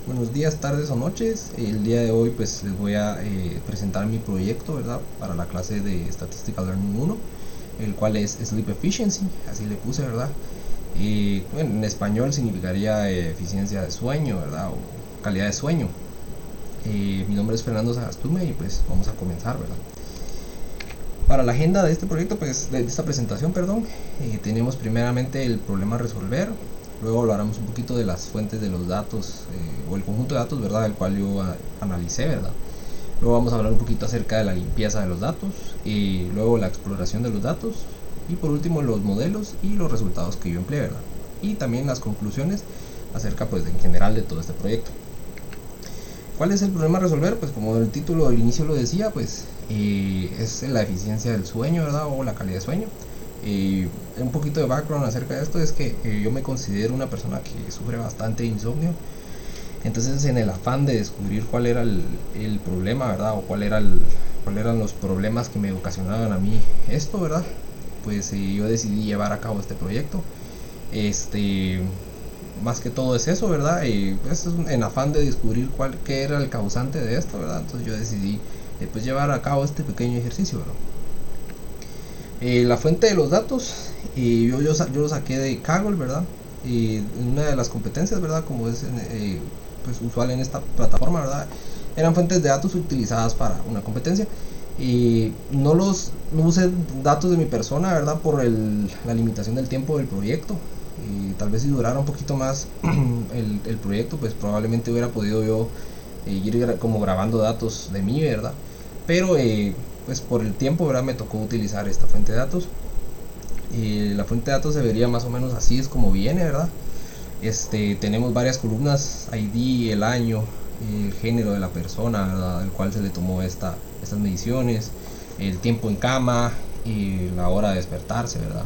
Buenos días, tardes o noches. El día de hoy pues les voy a presentar mi proyecto, ¿verdad? Para la clase de Statistical Learning 1, el cual es Sleep Efficiency, así le puse, ¿verdad? Bueno, en español significaría eficiencia de sueño, ¿verdad? O calidad de sueño. Mi nombre es Fernando Sagastume y pues vamos a comenzar, ¿verdad? Para la agenda de este proyecto, pues de esta presentación, perdón, tenemos primeramente el problema a resolver. Luego hablaremos un poquito de las fuentes de los datos o el conjunto de datos, ¿verdad? El cual yo analicé, ¿verdad? Luego vamos a hablar un poquito acerca de la limpieza de los datos y luego la exploración de los datos y por último los modelos y los resultados que yo empleé, ¿verdad? Y también las conclusiones acerca pues en general de todo este proyecto. ¿Cuál es el problema a resolver? Pues como el título del inicio lo decía, pues es la eficiencia del sueño, ¿verdad? O la calidad de sueño. Un poquito de background acerca de esto es que yo me considero una persona que sufre bastante insomnio. Entonces en el afán de descubrir cuál era el problema, ¿verdad? O cuál eran los problemas que me ocasionaban a mí esto, ¿verdad? Pues yo decidí llevar a cabo este proyecto. Este, más que todo es eso, ¿verdad? Pues en afán de descubrir qué era el causante de esto, ¿verdad? Entonces yo decidí pues llevar a cabo este pequeño ejercicio, ¿verdad? La fuente de los datos, yo lo saqué de Kaggle, ¿verdad? Una de las competencias, ¿verdad? Como es pues usual en esta plataforma, ¿verdad? Eran fuentes de datos utilizadas para una competencia. Y no usé datos de mi persona, ¿verdad? Por la limitación del tiempo del proyecto. Y tal vez si durara un poquito más el proyecto, pues probablemente hubiera podido yo ir como grabando datos de mí, ¿verdad? Pero pues por el tiempo, ¿verdad? Me tocó utilizar esta fuente de datos. La fuente de datos se vería más o menos así, es como viene, ¿verdad? Tenemos varias columnas: ID, el año, el género de la persona, ¿verdad? Al cual se le tomó estas mediciones, el tiempo en cama, la hora de despertarse, ¿verdad?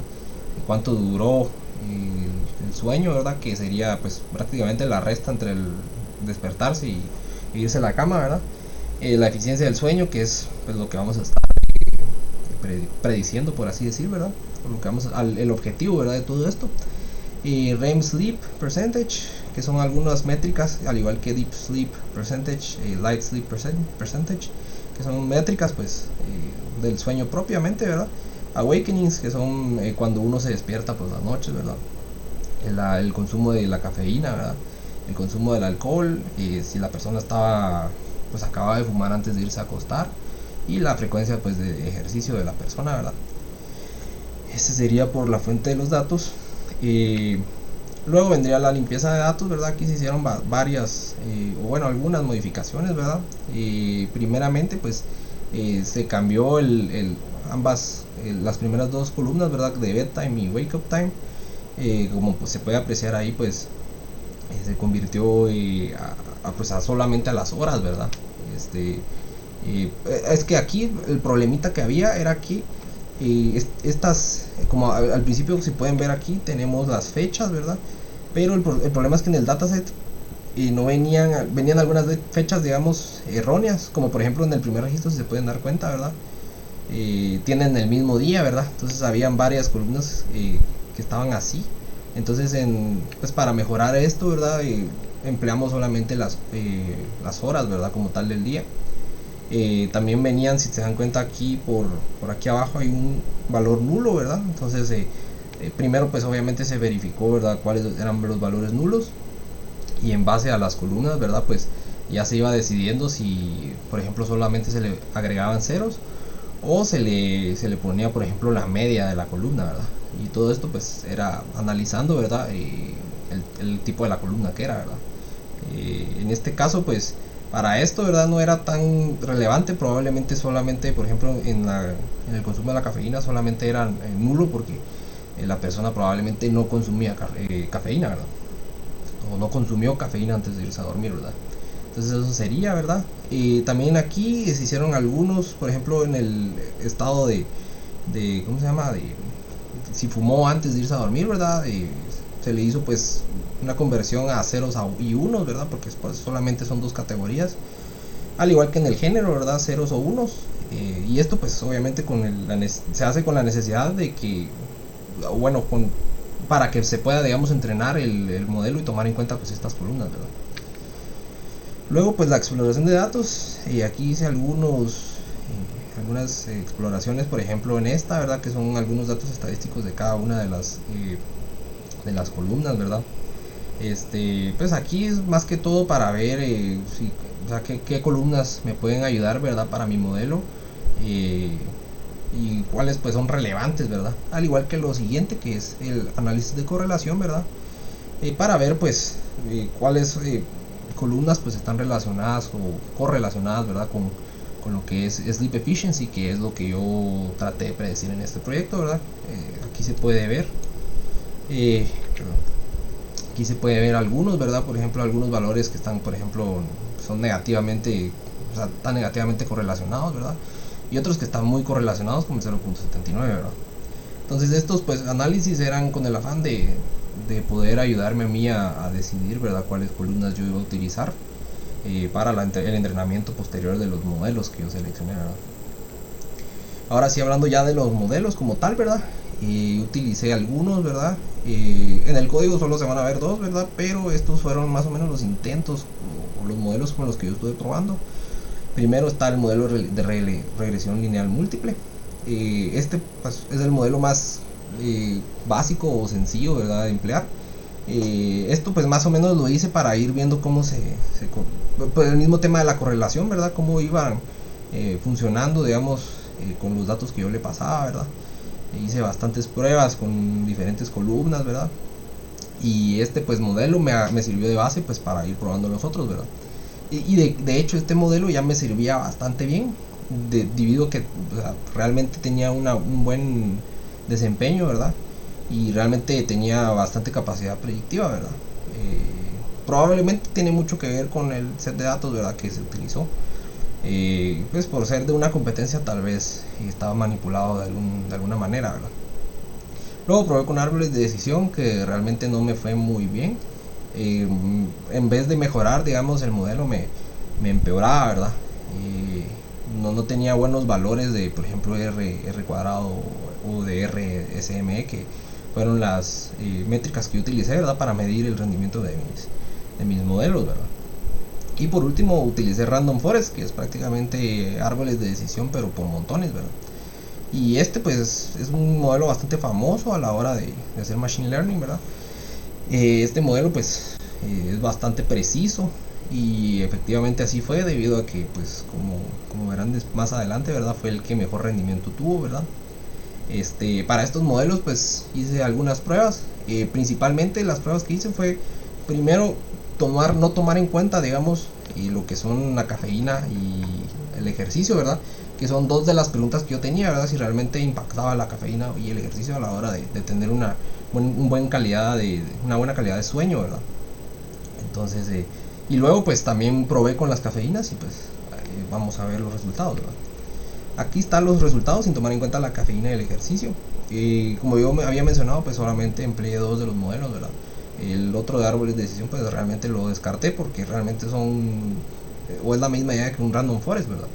Cuánto duró el sueño, ¿verdad? Que sería pues prácticamente la resta entre el despertarse y irse a la cama, ¿verdad? La eficiencia del sueño, que es pues lo que vamos a estar prediciendo, por así decir, ¿verdad? Por lo que el objetivo, ¿verdad? De todo esto. REM Sleep Percentage, que son algunas métricas, al igual que Deep Sleep Percentage, Light Sleep Percentage, que son métricas pues del sueño propiamente, ¿verdad? Awakenings, que son cuando uno se despierta por las noches, ¿verdad? El consumo de la cafeína, ¿verdad? El consumo del alcohol, si la persona pues acaba de fumar antes de irse a acostar, y la frecuencia pues de ejercicio de la persona, ¿verdad? Este sería por la fuente de los datos. Luego vendría la limpieza de datos, ¿verdad? Aquí se hicieron varias, o bueno, algunas modificaciones, ¿verdad? Primeramente, pues se cambió las primeras dos columnas, ¿verdad? De bedtime y wake up time. Como pues, se puede apreciar ahí, pues se convirtió pues, a solamente a las horas, ¿verdad? Es que aquí el problemita que había era que como al principio si pueden ver aquí, tenemos las fechas, ¿verdad? Pero el problema es que en el dataset no venían algunas fechas, digamos, erróneas, como por ejemplo en el primer registro, si se pueden dar cuenta, ¿verdad? Tienen el mismo día, ¿verdad? Entonces habían varias columnas que estaban así. Entonces, pues para mejorar esto, ¿verdad? Empleamos solamente las horas, ¿verdad? Como tal del día. También venían, si se dan cuenta aquí, por aquí abajo hay un valor nulo, ¿verdad? Entonces, primero pues obviamente se verificó, ¿verdad? Cuáles eran los valores nulos, y en base a las columnas, ¿verdad? Pues ya se iba decidiendo si, por ejemplo, solamente se le agregaban ceros o se le ponía, por ejemplo, la media de la columna, ¿verdad? Y todo esto pues era analizando, ¿verdad? El tipo de la columna que era, ¿verdad? En este caso pues para esto, ¿verdad? No era tan relevante, probablemente solamente, por ejemplo, en el consumo de la cafeína solamente era nulo porque la persona probablemente no consumía cafeína, ¿verdad? O no consumió cafeína antes de irse a dormir, ¿verdad? Entonces eso sería, ¿verdad? También aquí se hicieron algunos, por ejemplo, en el estado de ¿cómo se llama? De si fumó antes de irse a dormir, ¿verdad? Se le hizo pues una conversión a ceros y unos, ¿verdad? Porque pues, solamente son dos categorías. Al igual que en el género, ¿verdad? Ceros o unos. Y esto pues obviamente se hace con la necesidad de que, bueno, para que se pueda, digamos, entrenar el modelo y tomar en cuenta pues estas columnas, ¿verdad? Luego pues la exploración de datos, aquí hice algunas exploraciones, por ejemplo en esta, ¿verdad? Que son algunos datos estadísticos de cada una de las columnas, ¿verdad? Pues aquí es más que todo para ver o sea, qué columnas me pueden ayudar, ¿verdad? Para mi modelo. eh, y cuáles pues son relevantes, ¿verdad? Al igual que lo siguiente, que es el análisis de correlación, ¿verdad? Para ver pues cuáles columnas pues están relacionadas o correlacionadas, ¿verdad? Con lo que es sleep efficiency, que es lo que yo traté de predecir en este proyecto, ¿verdad? Aquí se puede ver eh, aquí se puede ver algunos, ¿verdad? Por ejemplo, algunos valores que están, por ejemplo, son negativamente, o sea, están negativamente correlacionados, ¿verdad? Y otros que están muy correlacionados, como el 0.79, ¿verdad? Entonces estos pues análisis eran con el afán de poder ayudarme a mí a decidir, ¿verdad? Cuáles columnas yo iba a utilizar para el entrenamiento posterior de los modelos que yo seleccioné, ¿verdad? Ahora sí, hablando ya de los modelos como tal, ¿verdad? Utilicé algunos, ¿verdad? En el código solo se van a ver dos, ¿verdad? Pero estos fueron más o menos los intentos o los modelos con los que yo estuve probando. Primero está el modelo de regresión lineal múltiple. Pues, es el modelo más básico o sencillo, ¿verdad? De emplear. Esto pues más o menos lo hice para ir viendo cómo pues el mismo tema de la correlación, ¿verdad? Cómo iban funcionando, digamos, con los datos que yo le pasaba, ¿verdad? Hice bastantes pruebas con diferentes columnas, ¿verdad? Y este pues modelo me sirvió de base pues para ir probando los otros, ¿verdad? Y de hecho este modelo ya me servía bastante bien, debido a que, o sea, realmente tenía un buen desempeño, ¿verdad? Y realmente tenía bastante capacidad predictiva, ¿verdad? Probablemente tiene mucho que ver con el set de datos, ¿verdad? Que se utilizó. Pues por ser de una competencia tal vez estaba manipulado de alguna manera, ¿verdad? Luego probé con árboles de decisión que realmente no me fue muy bien. En vez de mejorar, digamos, el modelo me empeoraba, ¿verdad? No tenía buenos valores de, por ejemplo, R cuadrado o de RSME, que fueron las métricas que yo utilicé, ¿verdad? Para medir el rendimiento de mis modelos, ¿verdad? Y por último utilicé Random Forest, que es prácticamente árboles de decisión, pero por montones, ¿verdad? Y pues es un modelo bastante famoso a la hora de hacer machine learning, ¿verdad? Este modelo pues es bastante preciso, y efectivamente así fue, debido a que pues como verán más adelante, ¿verdad? Fue el que mejor rendimiento tuvo, ¿verdad? Para estos modelos pues hice algunas pruebas. Principalmente las pruebas que hice fue primero no tomar en cuenta, digamos, lo que son la cafeína y el ejercicio, ¿verdad? Que son dos de las preguntas que yo tenía, ¿verdad? Si realmente impactaba la cafeína y el ejercicio a la hora de tener una buena calidad de sueño, ¿verdad? Entonces, y luego pues también probé con las cafeínas y pues vamos a ver los resultados, ¿verdad? Aquí están los resultados sin tomar en cuenta la cafeína y el ejercicio. Como yo me había mencionado, pues solamente empleé dos de los modelos, ¿verdad? El otro de árboles de decisión pues realmente lo descarté porque realmente son o es la misma idea que un random forest, ¿verdad?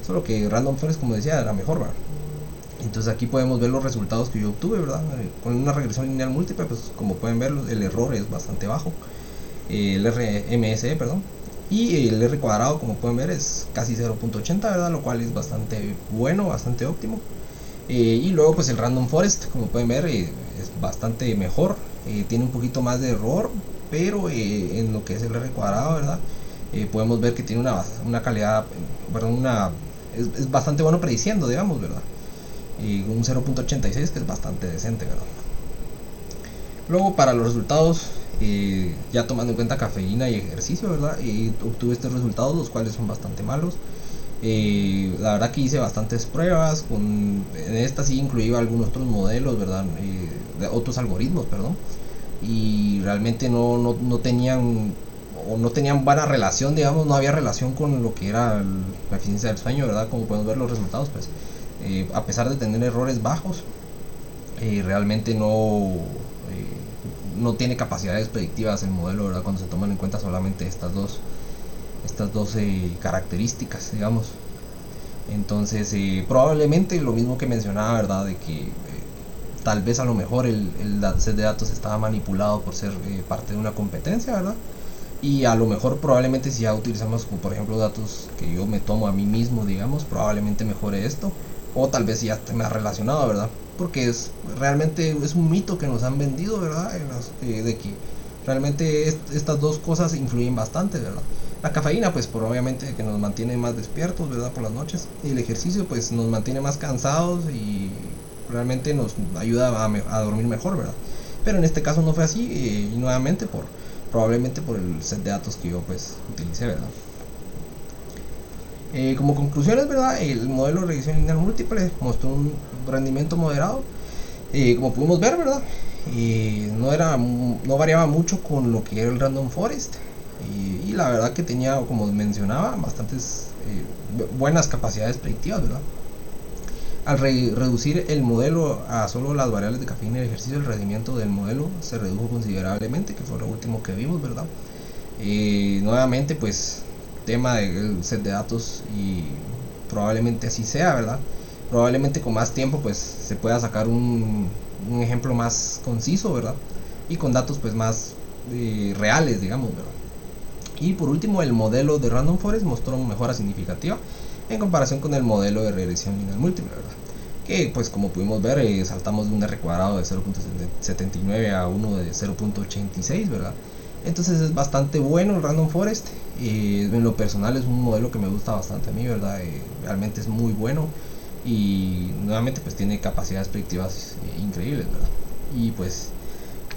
Solo que random forest, como decía, era mejor, ¿verdad? Entonces aquí podemos ver los resultados que yo obtuve, ¿verdad? Con una regresión lineal múltiple, pues como pueden ver, el error es bastante bajo. El RMSE, perdón. Y el R cuadrado, como pueden ver, es casi 0.80, ¿verdad? Lo cual es bastante bueno, bastante óptimo. Y luego pues el Random Forest, como pueden ver, es bastante mejor. Tiene un poquito más de error, pero en lo que es el R cuadrado, ¿verdad? Podemos ver que tiene una calidad, perdón, es bastante bueno prediciendo, digamos, ¿verdad? Un 0.86 que es bastante decente, ¿verdad? Luego para los resultados, ya tomando en cuenta cafeína y ejercicio, ¿verdad? Obtuve estos resultados, los cuales son bastante malos. La verdad que hice bastantes pruebas, en esta sí incluía algunos otros modelos, ¿verdad? Otros algoritmos, perdón. Y realmente no tenían no tenían buena relación, digamos, no había relación con lo que era la eficiencia del sueño, ¿verdad? Como podemos ver los resultados, pues a pesar de tener errores bajos, realmente no tiene capacidades predictivas el modelo, ¿verdad? Cuando se toman en cuenta solamente estas dos características, digamos. Entonces, probablemente lo mismo que mencionaba, ¿verdad? De que tal vez a lo mejor el set de datos estaba manipulado por ser parte de una competencia, ¿verdad? Y a lo mejor probablemente si ya utilizamos como por ejemplo datos que yo me tomo a mí mismo, digamos, probablemente mejore esto. O tal vez ya esté más relacionado, ¿verdad? Porque es realmente es un mito que nos han vendido, ¿verdad? De que realmente estas dos cosas influyen bastante, ¿verdad? La cafeína pues por obviamente que nos mantiene más despiertos, ¿verdad? Por las noches. Y el ejercicio pues nos mantiene más cansados y realmente nos ayuda a dormir mejor, ¿verdad? Pero en este caso no fue así, y nuevamente probablemente por el set de datos que yo pues utilicé, ¿verdad? Como conclusiones, ¿verdad? El modelo de regresión lineal múltiple mostró un rendimiento moderado, como pudimos ver, ¿verdad? No variaba mucho con lo que era el random forest, y la verdad que tenía, como mencionaba, bastantes buenas capacidades predictivas, ¿verdad? Al reducir el modelo a solo las variables de cafeína y ejercicio, el rendimiento del modelo se redujo considerablemente, que fue lo último que vimos, ¿verdad? Nuevamente, pues, tema del set de datos, y probablemente así sea, ¿verdad? Probablemente con más tiempo, pues, se pueda sacar un ejemplo más conciso, ¿verdad? Y con datos, pues, más reales, digamos, ¿verdad? Y por último, el modelo de Random Forest mostró una mejora significativa en comparación con el modelo de regresión lineal múltiple, ¿verdad? Que pues como pudimos ver, saltamos de un R cuadrado de 0.79 a uno de 0.86, ¿verdad? Entonces es bastante bueno el Random Forest. En lo personal es un modelo que me gusta bastante a mí, ¿verdad? Realmente es muy bueno, y nuevamente pues tiene capacidades predictivas increíbles, ¿verdad? Y pues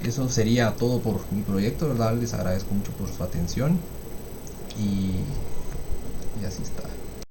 eso sería todo por mi proyecto, ¿verdad? Les agradezco mucho por su atención, y así está.